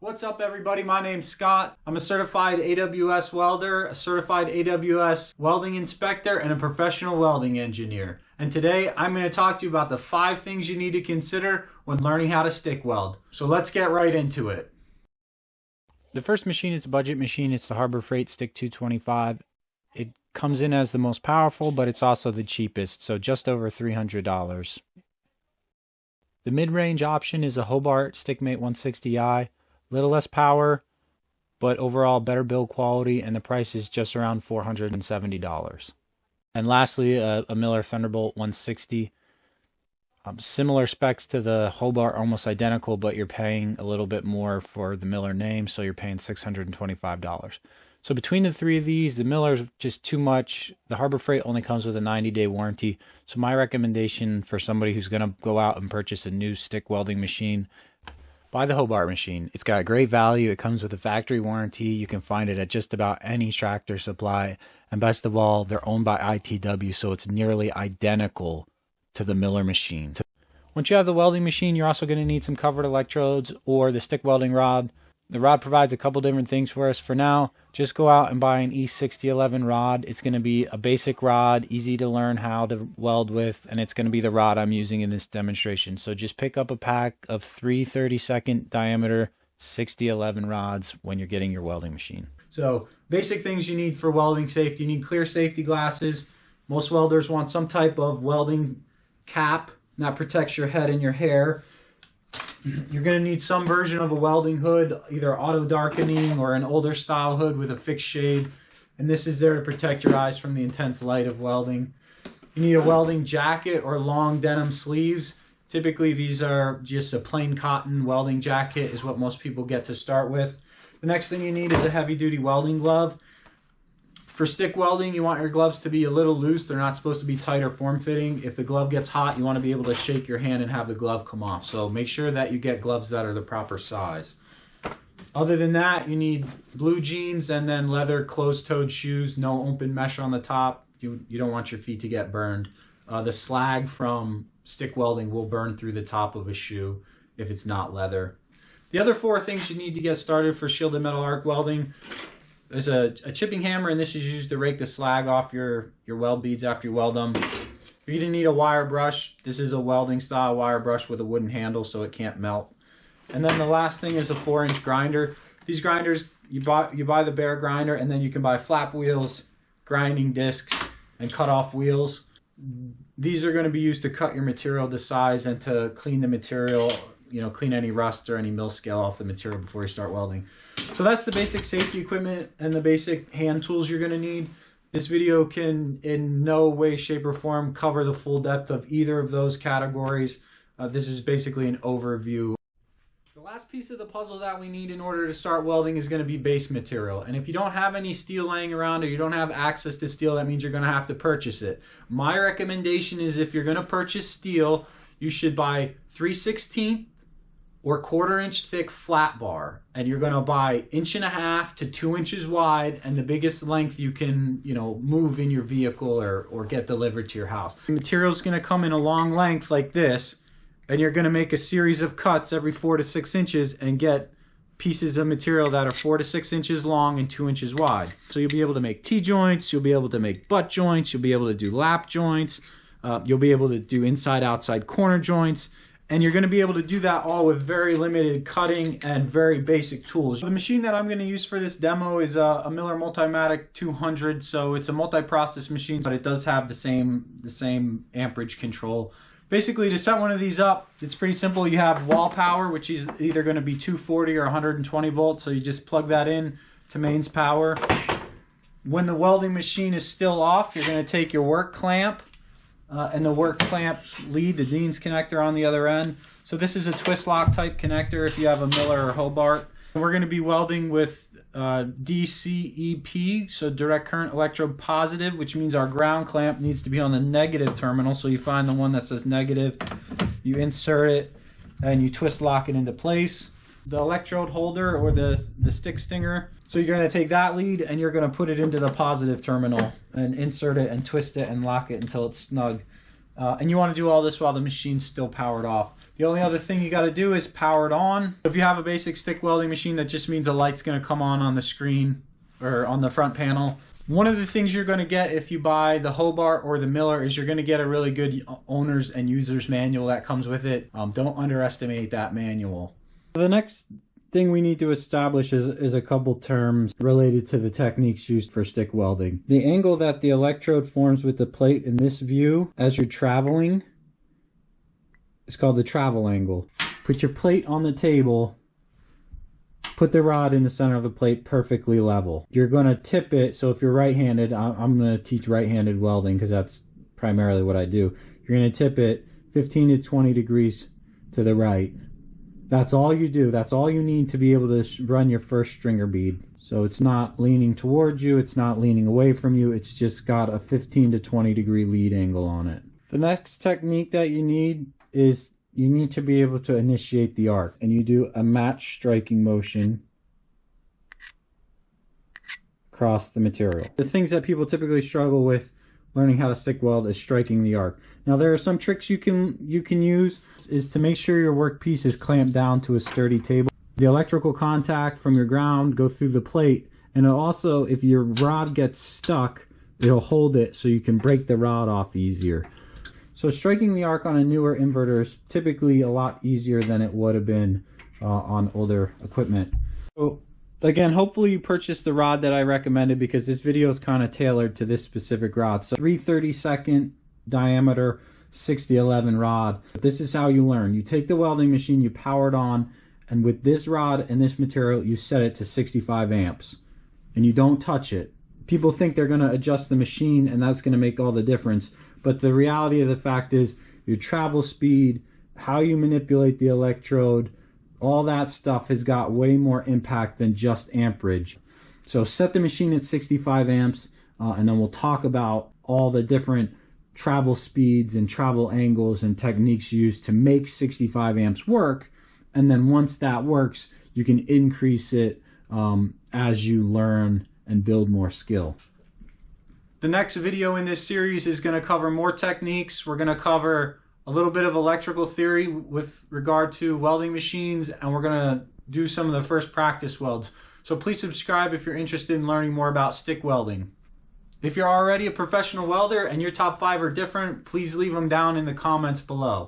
What's up everybody, my name's Scott. I'm a certified AWS welder, a certified AWS welding inspector, and a professional welding engineer. And today I'm going to talk to you about the 5 things you need to consider when learning how to stick weld. So let's get right into it. The first machine is a budget machine. It's the Harbor Freight Stick 225. It comes in as the most powerful, but it's also the cheapest, so just over $300. The mid-range option is a Hobart Stickmate 160i. Little less power, but overall better build quality, and the price is just around $470. And lastly, a Miller Thunderbolt 160. Similar specs to the Hobart, almost identical, but you're paying a little bit more for the Miller name, so you're paying $625. So between the 3 of these, the Miller's just too much. The Harbor Freight only comes with a 90-day warranty. So my recommendation for somebody who's going to go out and purchase a new stick welding machine, buy the Hobart machine. It's got a great value. It comes with a factory warranty. You can find it at just about any Tractor Supply. And best of all, they're owned by ITW, so it's nearly identical to the Miller machine. Once you have the welding machine, you're also going to need some covered electrodes or the stick welding rod. The rod provides a couple different things for us. For now, just go out and buy an E6011 rod. It's going to be a basic rod, easy to learn how to weld with, and it's going to be the rod I'm using in this demonstration. So just pick up a pack of 3 30-second diameter 6011 rods when you're getting your welding machine. So basic things you need for welding safety. You need clear safety glasses. Most welders want some type of welding cap that protects your head and your hair. You're going to need some version of a welding hood, either auto darkening or an older style hood with a fixed shade. And this is there to protect your eyes from the intense light of welding. You need a welding jacket or long denim sleeves. Typically these are just a plain cotton welding jacket is what most people get to start with. The next thing you need is a heavy duty welding glove. For stick welding, you want your gloves to be a little loose. They're not supposed to be tight or form-fitting. If the glove gets hot, you want to be able to shake your hand and have the glove come off. So make sure that you get gloves that are the proper size. Other than that, you need blue jeans and then leather closed-toed shoes, no open mesh on the top. You don't want your feet to get burned. The slag from stick welding will burn through the top of a shoe if it's not leather. The other 4 things you need to get started for shielded metal arc welding: there's a chipping hammer, and this is used to rake the slag off your weld beads after you weld them. You're going to need a wire brush. This is a welding style wire brush with a wooden handle so it can't melt. And then the last thing is a 4-inch grinder. These grinders, you buy the bare grinder, and then you can buy flap wheels, grinding discs, and cut off wheels. These are going to be used to cut your material to size and to clean the material, clean any rust or any mill scale off the material before you start welding. So that's the basic safety equipment and the basic hand tools you're going to need. This video can in no way, shape, or form cover the full depth of either of those categories. This is basically an overview. The last piece of the puzzle that we need in order to start welding is going to be base material. And if you don't have any steel laying around or you don't have access to steel, that means you're going to have to purchase it. My recommendation is if you're going to purchase steel, you should buy 3/16 or 1/4 inch thick flat bar, and you're going to buy 1.5 to 2 inches wide, and the biggest length you can move in your vehicle or get delivered to your house. The material is going to come in a long length like this, and you're going to make a series of cuts every 4 to 6 inches and get pieces of material that are 4 to 6 inches long and 2 inches wide. So you'll be able to make T-joints, you'll be able to make butt joints, you'll be able to do lap joints, you'll be able to do inside-outside corner joints. And you're going to be able to do that all with very limited cutting and very basic tools. The machine that I'm going to use for this demo is a Miller Multimatic 200. So it's a multi-process machine, but it does have the same amperage control. Basically, to set one of these up, it's pretty simple. You have wall power, which is either going to be 240 or 120 volts. So you just plug that in to mains power. When the welding machine is still off, you're going to take your work clamp and the work clamp lead, the Dean's connector on the other end. So this is a twist lock type connector if you have a Miller or Hobart. And we're going to be welding with DCEP, so direct current electrode positive, which means our ground clamp needs to be on the negative terminal. So you find the one that says negative, you insert it, and you twist lock it into place. The electrode holder or the stick stinger. So you're going to take that lead and you're going to put it into the positive terminal and insert it and twist it and lock it until it's snug. And you want to do all this while the machine's still powered off. The only other thing you got to do is power it on. If you have a basic stick welding machine, that just means a light's going to come on the screen or on the front panel. One of the things you're going to get if you buy the Hobart or the Miller is you're going to get a really good owner's and user's manual that comes with it. Don't underestimate that manual. The next thing we need to establish is a couple terms related to the techniques used for stick welding. The angle that the electrode forms with the plate in this view as you're traveling is called the travel angle. Put your plate on the table. Put the rod in the center of the plate perfectly level. You're going to tip it, so if you're right-handed, I'm going to teach right-handed welding because that's primarily what I do. You're going to tip it 15 to 20 degrees to the right. That's all you do. That's all you need to be able to run your first stringer bead. So it's not leaning towards you, it's not leaning away from you, it's just got a 15 to 20 degree lead angle on it. The next technique that you need is you need to be able to initiate the arc, and you do a match striking motion across the material. The things that people typically struggle with learning how to stick weld is striking the arc. Now there are some tricks you can use is to make sure your workpiece is clamped down to a sturdy table. The electrical contact from your ground go through the plate, and also if your rod gets stuck, it'll hold it so you can break the rod off easier. So striking the arc on a newer inverter is typically a lot easier than it would have been on older equipment. So again, hopefully you purchased the rod that I recommended because this video is kind of tailored to this specific rod. So 3/32 diameter 6011 rod. This is how you learn. You take the welding machine, you power it on, and with this rod and this material, you set it to 65 amps. And you don't touch it. People think they're going to adjust the machine and that's going to make all the difference. But the reality of the fact is your travel speed, how you manipulate the electrode, all that stuff has got way more impact than just amperage. So set the machine at 65 amps and then we'll talk about all the different travel speeds and travel angles and techniques used to make 65 amps work. And then once that works, you can increase it as you learn and build more skill. The next video in this series is going to cover more techniques. We're going to cover a little bit of electrical theory with regard to welding machines, and we're going to do some of the first practice welds. So please subscribe if you're interested in learning more about stick welding. If you're already a professional welder and your top 5 are different, please leave them down in the comments below.